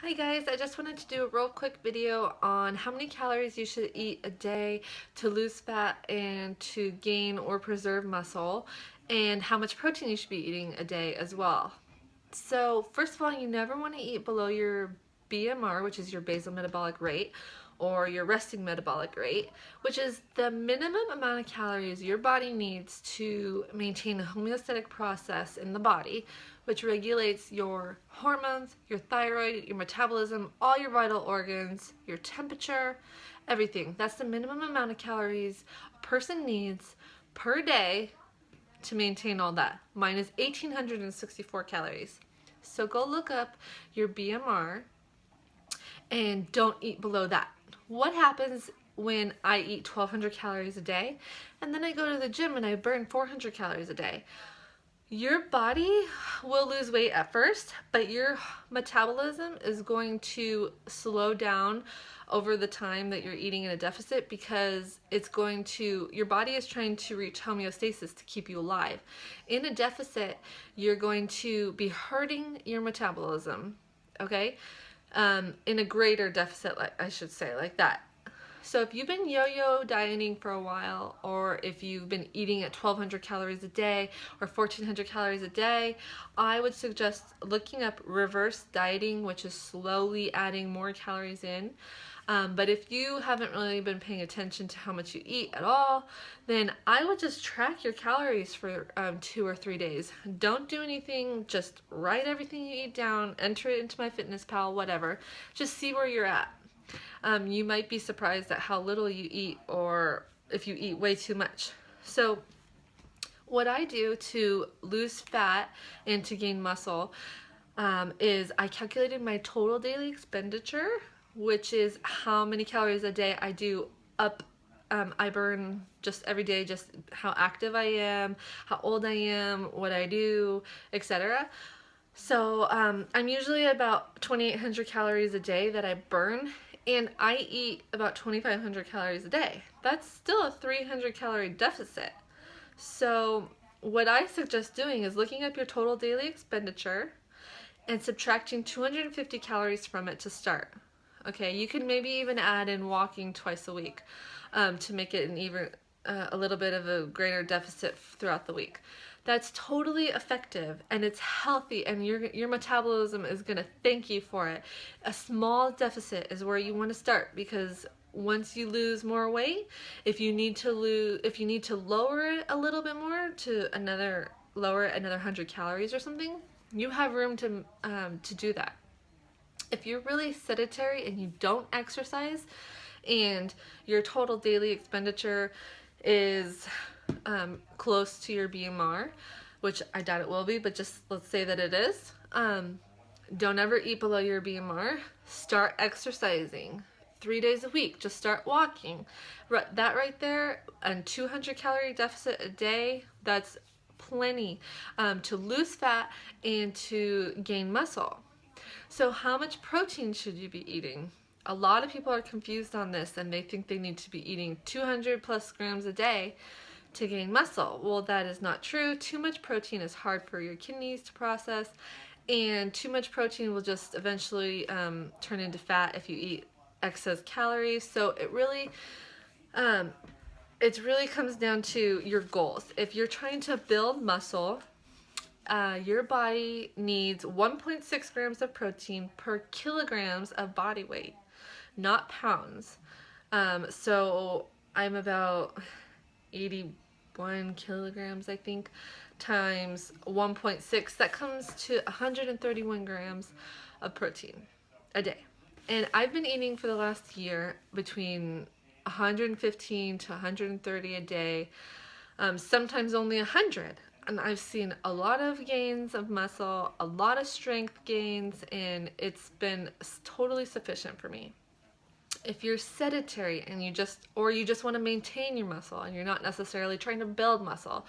Hi guys, I just wanted to do a real quick video on how many calories you should eat a day to lose fat and to gain or preserve muscle, and how much protein you should be eating a day as well. So first of all, you never want to eat below your BMR, which is your basal metabolic rate, or your resting metabolic rate, which is the minimum amount of calories your body needs to maintain a homeostatic process in the body, which regulates your hormones, your thyroid, your metabolism, all your vital organs, your temperature, everything. That's the minimum amount of calories a person needs per day to maintain all that. Mine is 1,864 calories. So go look up your BMR and don't eat below that. What happens when I eat 1,200 calories a day and then I go to the gym and I burn 400 calories a day? Your body will lose weight at first, but your metabolism is going to slow down over the time that you're eating in a deficit, because your body is trying to reach homeostasis to keep you alive. In a deficit, you're going to be hurting your metabolism, okay? In a greater deficit, like I should say, like that. So if you've been yo-yo dieting for a while, or if you've been eating at 1,200 calories a day or 1,400 calories a day, I would suggest looking up reverse dieting, which is slowly adding more calories in. But if you haven't really been paying attention to how much you eat at all, then I would just track your calories for 2 or 3 days. Don't do anything, just write everything you eat down, enter it into MyFitnessPal, whatever. Just see where you're at. You might be surprised at how little you eat, or if you eat way too much. So what I do to lose fat and to gain muscle is I calculated my total daily expenditure, which is how many calories a day I do up. I burn just every day, just how active I am, how old I am, what I do, etc. So I'm usually about 2,800 calories a day that I burn, and I eat about 2,500 calories a day. That's still a 300 calorie deficit. So what I suggest doing is looking up your total daily expenditure and subtracting 250 calories from it to start. Okay, you can maybe even add in walking twice a week to make it a little bit of a greater deficit throughout the week. That's totally effective, and it's healthy, and your metabolism is going to thank you for it. A small deficit is where you want to start, because once you lose more weight, if you need to lower it a little bit more to lower it another 100 calories or something, you have room to do that. If you're really sedentary and you don't exercise, and your total daily expenditure is close to your BMR, which I doubt it will be, but just let's say that it is, don't ever eat below your BMR. Start exercising 3 days a week. Just start walking. That right there, a 200 calorie deficit a day, that's plenty to lose fat and to gain muscle. So how much protein should you be eating? A lot of people are confused on this, and they think they need to be eating 200 plus grams a day to gain muscle. Well, that is not true. Too much protein is hard for your kidneys to process, and too much protein will just eventually turn into fat if you eat excess calories. So it really comes down to your goals. If you're trying to build muscle, your body needs 1.6 grams of protein per kilograms of body weight, not pounds. So I'm about 81 kilograms, I think, times 1.6. That comes to 131 grams of protein a day. And I've been eating for the last year between 115 to 130 a day, sometimes only 100. And I've seen a lot of gains of muscle, a lot of strength gains, and it's been totally sufficient for me. If you're sedentary and you just want to maintain your muscle and you're not necessarily trying to build muscle,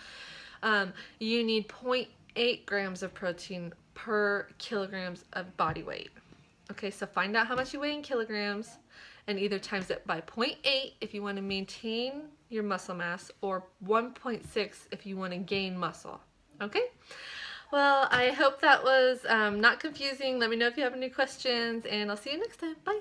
you need 0.8 grams of protein per kilograms of body weight. Okay, so find out how much you weigh in kilograms and either times it by 0.8 if you want to maintain your muscle mass, or 1.6 if you want to gain muscle. Okay? Well, I hope that was not confusing. Let me know if you have any questions, and I'll see you next time. Bye.